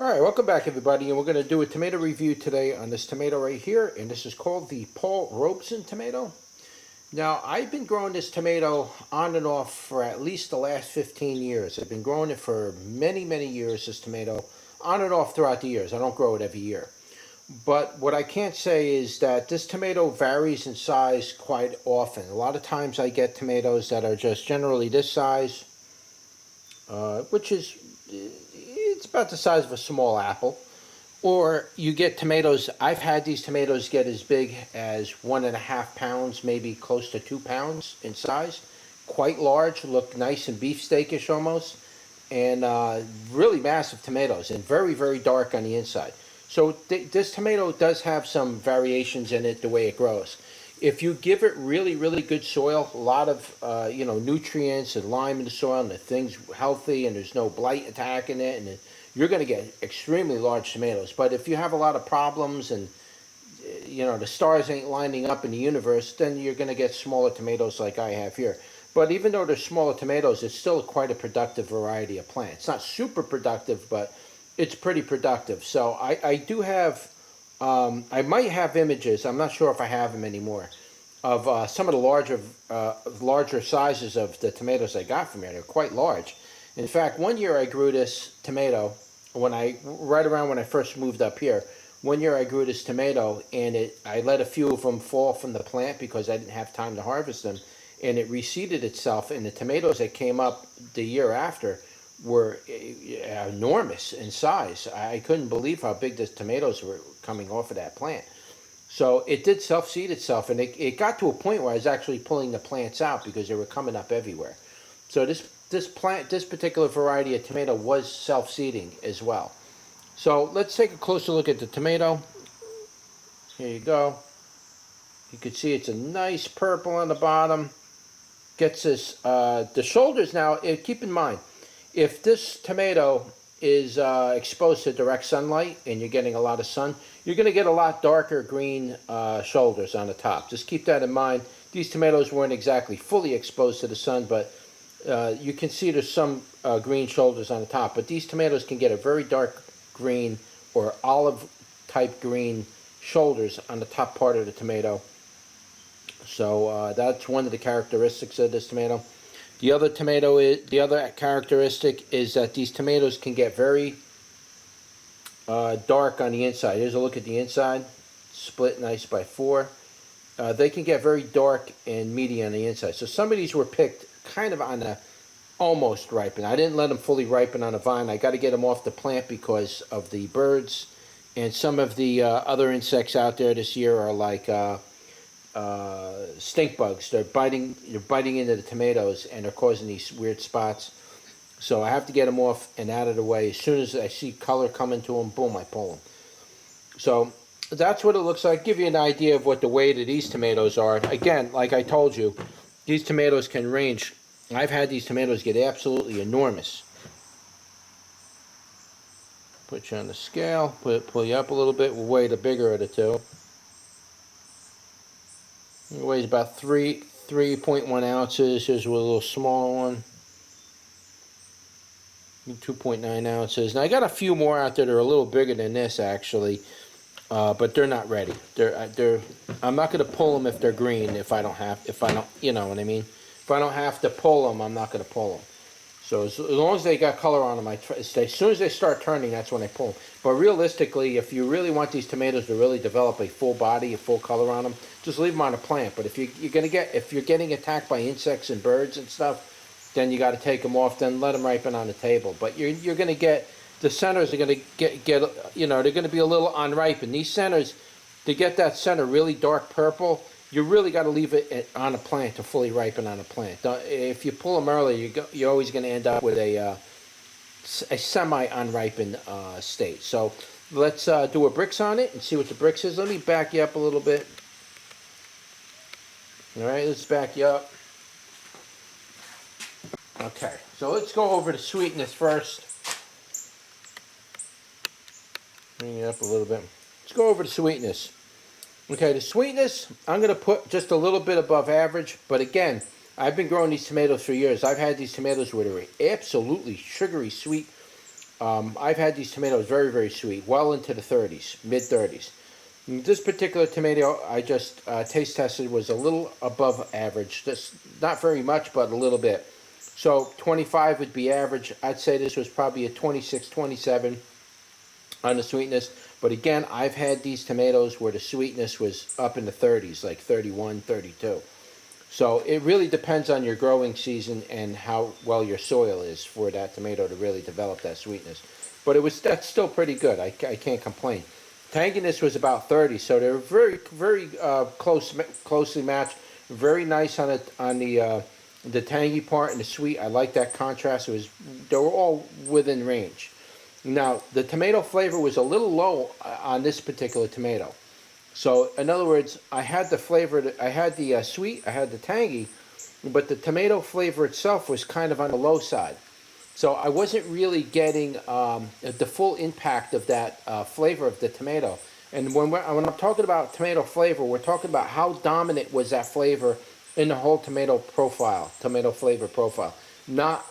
Alright, welcome back everybody, and we're going to do a tomato review today on this tomato right here, and this is called the Paul Robeson Tomato. Now, I've been growing this tomato on and off for at least the last 15 years. I've been growing it for many, many years, this tomato, on and off throughout the years. I don't grow it every year. But what I can't say is that this tomato varies in size quite often. A lot of times I get tomatoes that are just generally this size, which is... it's about the size of a small apple. Or you get tomatoes, I've had these tomatoes get as big as 1.5 pounds, maybe close to 2 pounds in size. Quite large, look nice and beefsteakish almost. And really massive tomatoes and very, very dark on the inside. So this tomato does have some variations in it the way it grows. If you give it really, really good soil, a lot of nutrients and lime in the soil, and the thing's healthy and there's no blight attacking it, and you're going to get extremely large tomatoes. But if you have a lot of problems and the stars ain't lining up in the universe, then you're going to get smaller tomatoes like I have here. But even though they're smaller tomatoes, it's still quite a productive variety of plant. It's not super productive, but it's pretty productive. So I do have... I might have images, I'm not sure if I have them anymore, of some of the larger sizes of the tomatoes I got from here. They're quite large. In fact, one year I grew this tomato, right around when I first moved up here, one year I grew this tomato, and I let a few of them fall from the plant because I didn't have time to harvest them, and it reseeded itself, and the tomatoes that came up the year after were enormous in size. I couldn't believe how big the tomatoes were coming off of that plant. So it did self-seed itself, and it got to a point where I was actually pulling the plants out because they were coming up everywhere. So this particular variety of tomato was self-seeding as well. So let's take a closer look at the tomato. Here you go. You can see it's a nice purple on the bottom. Gets this the shoulders now. Keep in mind, if this tomato is exposed to direct sunlight and you're getting a lot of sun, you're going to get a lot darker green shoulders on the top. Just keep that in mind. These tomatoes weren't exactly fully exposed to the sun, but you can see there's some green shoulders on the top. But these tomatoes can get a very dark green or olive type green shoulders on the top part of the tomato. So that's one of the characteristics of this tomato. The other characteristic is that these tomatoes can get very dark on the inside. Here's a look at the inside, split nice by 4. They can get very dark and meaty on the inside. So some of these were picked kind of on the almost ripened. I didn't let them fully ripen on a vine. I got to get them off the plant because of the birds, and some of the other insects out there this year are like stink bugs. They're biting into the tomatoes, and they're causing these weird spots. So I have to get them off and out of the way. As soon as I see color coming to them, boom, I pull them. So that's what it looks like. Give you an idea of what the weight of these tomatoes are. Again, like I told you, these tomatoes can range. I've had these tomatoes get absolutely enormous. Put you on the scale, pull you up a little bit. We'll weigh the bigger of the two. It weighs about 3.1 ounces. Here's a little smaller one. 2.9 ounces. Now I got a few more out there that are a little bigger than this actually, but they're not ready. I'm not going to pull them if they're green. If I don't, you know what I mean. If I don't have to pull them, I'm not going to pull them. So as long as they got color on them, as soon as they start turning, that's when I pull them. But realistically, if you really want these tomatoes to really develop a full body, a full color on them, just leave them on a plant. But if you're getting attacked by insects and birds and stuff, then you got to take them off. Then let them ripen on the table. But you're going to get the centers are going to get they're going to be a little unripened. These centers, to get that center really dark purple, you really got to leave it on a plant to fully ripen on a plant. If you pull them early, you're always going to end up with a semi-unripened state. So let's do a bricks on it and see what the bricks is. Let me back you up a little bit. All right, let's back you up. Okay, so let's go over the sweetness first. Bring it up a little bit. Let's go over the sweetness. Okay, the sweetness, I'm going to put just a little bit above average, but again, I've been growing these tomatoes for years. I've had these tomatoes where they were absolutely sugary sweet. I've had these tomatoes very, very sweet, well into the 30s, mid-30s. This particular tomato I just taste tested was a little above average. Just not very much, but a little bit. So 25 would be average. I'd say this was probably a 26, 27 on the sweetness. But again, I've had these tomatoes where the sweetness was up in the 30s, like 31, 32. So it really depends on your growing season and how well your soil is for that tomato to really develop that sweetness. But that's still pretty good. I can't complain. Tanginess was about 30, so they were very, very closely matched. Very nice on the tangy part and the sweet. I like that contrast. They were all within range. Now the tomato flavor was a little low on this particular tomato. So in other words, I had the flavor, I had the sweet, I had the tangy, but the tomato flavor itself was kind of on the low side. So I wasn't really getting the full impact of that flavor of the tomato. And when I'm talking about tomato flavor, we're talking about how dominant was that flavor in the whole tomato flavor profile. Not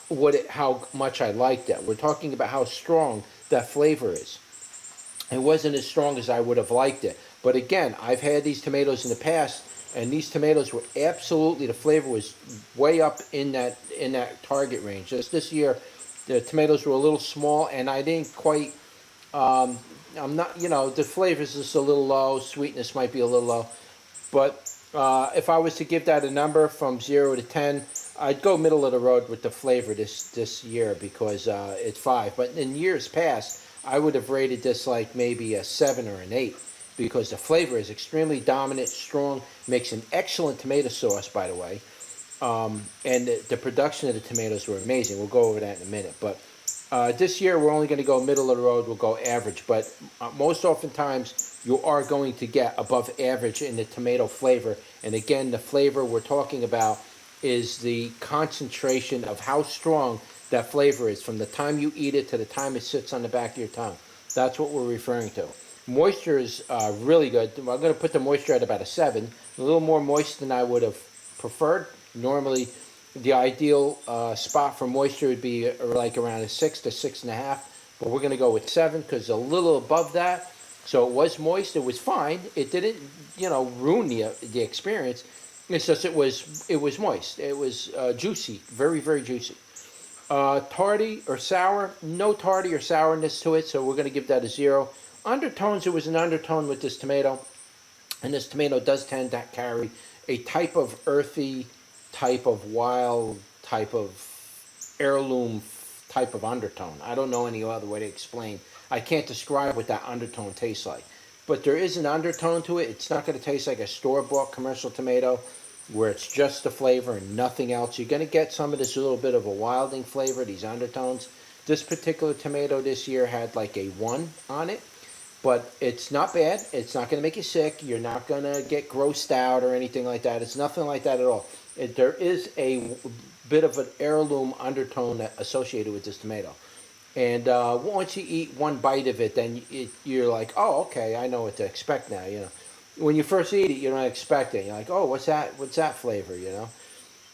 how much I liked it. We're talking about how strong that flavor is. It wasn't as strong as I would have liked it. But again, I've had these tomatoes in the past, and these tomatoes were absolutely, the flavor was way up in that target range. Just this year, the tomatoes were a little small, and I didn't quite, I'm not, the flavor is just a little low, sweetness might be a little low. But if I was to give that a number from 0 to 10, I'd go middle of the road with the flavor this year because it's 5. But in years past, I would have rated this like maybe a 7 or an 8 because the flavor is extremely dominant, strong, makes an excellent tomato sauce, by the way. And the production of the tomatoes were amazing. We'll go over that in a minute. But this year, we're only going to go middle of the road. We'll go average. But most oftentimes, you are going to get above average in the tomato flavor. And again, the flavor we're talking about is the concentration of how strong that flavor is from the time you eat it to the time it sits on the back of your tongue. That's what we're referring to. Moisture is really good. I'm going to put the moisture at about a 7, a little more moist than I would have preferred. Normally, the ideal spot for moisture would be like around a 6 to 6.5, but we're going to go with 7 because a little above that. So it was moist. It was fine. It didn't, ruin the experience. It's just it was moist. It was juicy, very, very juicy. Tardy or sour, no tardy or sourness to it, so we're going to give that a 0. Undertones, there was an undertone with this tomato, and this tomato does tend to carry a type of earthy, type of wild, type of heirloom type of undertone. I don't know any other way to explain. I can't describe what that undertone tastes like. But there is an undertone to it. It's not going to taste like a store-bought commercial tomato where it's just the flavor and nothing else. You're going to get some of this little bit of a wilding flavor, these undertones. This particular tomato this year had like a 1 on it. But it's not bad. It's not going to make you sick. You're not going to get grossed out or anything like that. It's nothing like that at all. There is a bit of an heirloom undertone associated with this tomato. And once you eat one bite of it, then you're like, oh, okay, I know what to expect now. When you first eat it, you don't expect it. You're like, oh, what's that? What's that flavor?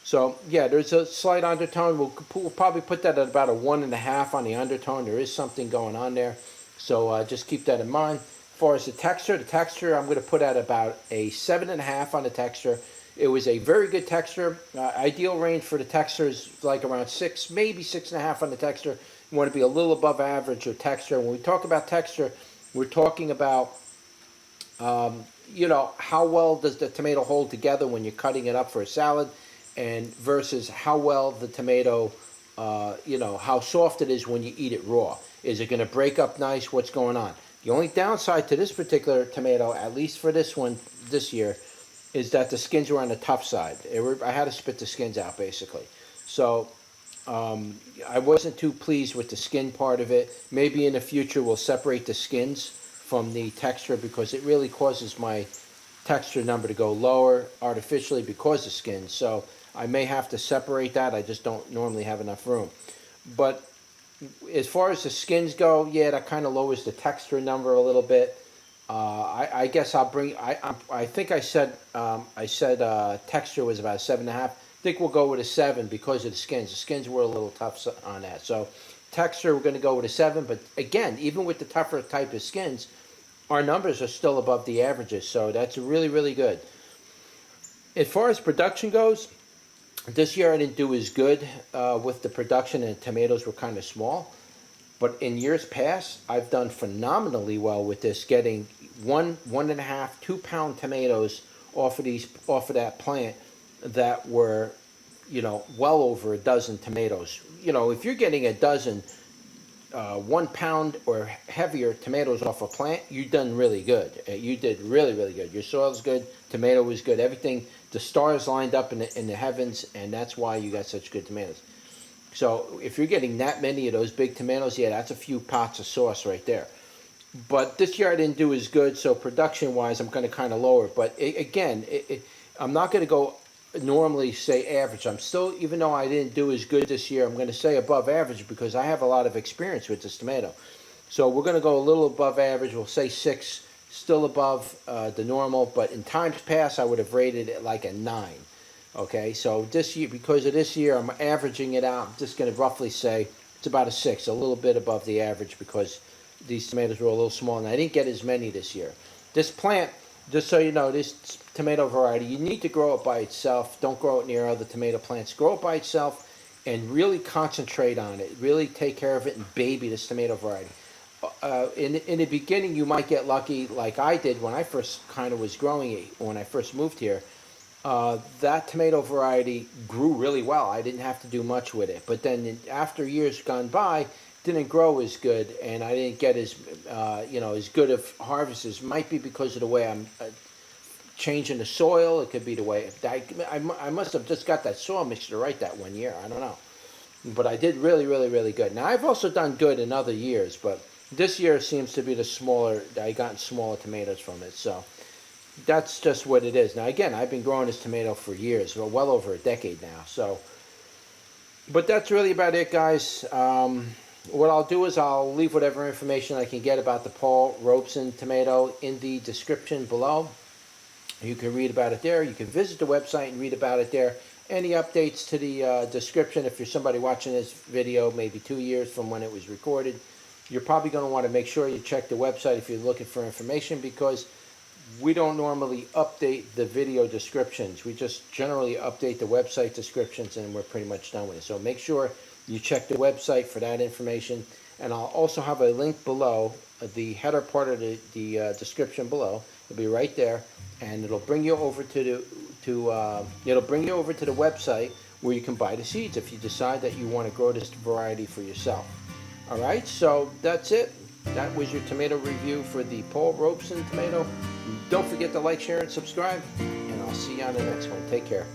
So yeah, there's a slight undertone. We'll probably put that at about a 1.5 on the undertone. There is something going on there. So just keep that in mind. As far as the texture I'm going to put at about a 7.5 on the texture. It was a very good texture. Ideal range for the texture is like around 6, maybe 6.5 on the texture. You want to be a little above average with texture. When we talk about texture, we're talking about, how well does the tomato hold together when you're cutting it up for a salad, and versus how well the tomato, how soft it is when you eat it raw. Is it going to break up nice? What's going on? The only downside to this particular tomato, at least for this one this year, is that the skins were on the tough side. I had to spit the skins out, basically. So I wasn't too pleased with the skin part of it. Maybe in the future we'll separate the skins from the texture because it really causes my texture number to go lower artificially because of skins. So I may have to separate that. I just don't normally have enough room. But as far as the skins go, yeah, that kind of lowers the texture number a little bit. I guess I'll bring. I think I said texture was about a 7.5. I think we'll go with a 7 because of the skins. The skins were a little tough on that. So texture, we're going to go with a 7. But again, even with the tougher type of skins, our numbers are still above the averages. So that's really, really good. As far as production goes, this year I didn't do as good with the production, and the tomatoes were kind of small. But in years past, I've done phenomenally well with this, getting 1.5, 2 pound tomatoes off of that plant that were, well over a dozen tomatoes. If you're getting a dozen 1 pound or heavier tomatoes off a plant, you've done really good. You did really, really good. Your soil's good, tomato was good, everything. The stars lined up in the heavens, and that's why you got such good tomatoes. So if you're getting that many of those big tomatoes, yeah, that's a few pots of sauce right there. But this year I didn't do as good, so production-wise, I'm going to kind of lower it. But I'm not going to go normally say average. I'm still, even though I didn't do as good this year, I'm going to say above average because I have a lot of experience with this tomato. So we're going to go a little above average. We'll say 6, still above the normal. But in times past, I would have rated it like a 9. Okay, so this year, because of this year, I'm averaging it out. I'm just going to roughly say it's about a 6, a little bit above the average because these tomatoes were a little small, and I didn't get as many this year. This plant, just so you know, this tomato variety, you need to grow it by itself. Don't grow it near other tomato plants. Grow it by itself and really concentrate on it. Really take care of it and baby this tomato variety. In the beginning, you might get lucky like I did when I first kind of was growing it, when I first moved here. That tomato variety grew really well. I didn't have to do much with it. But then after years gone by, didn't grow as good, and I didn't get as as good of harvests. Might be because of the way I'm changing the soil. It could be the way I must have just got that soil mixture right that one year. I don't know, but I did really, really, really good. Now I've also done good in other years, but this year seems to be the smaller. I got smaller tomatoes from it, so that's just what it is. Now again, I've been growing this tomato for years, well over a decade now. So, but that's really about it, guys. What I'll do is I'll leave whatever information I can get about the Paul Robeson tomato in the description below. You can read about it there. You can visit the website and read about it there. Any updates to the description, if you're somebody watching this video maybe 2 years from when it was recorded, you're probably going to want to make sure you check the website if you're looking for information, because we don't normally update the video descriptions. We just generally update the website descriptions, and we're pretty much done with it. So make sure you check the website for that information. And I'll also have a link below, the header part of the description below. It'll be right there, and it'll bring you over to the website where you can buy the seeds if you decide that you want to grow this variety for yourself. All right, so that's it. That was your tomato review for the Paul Robeson tomato. Don't forget to like, share, and subscribe, and I'll see you on the next one. Take care.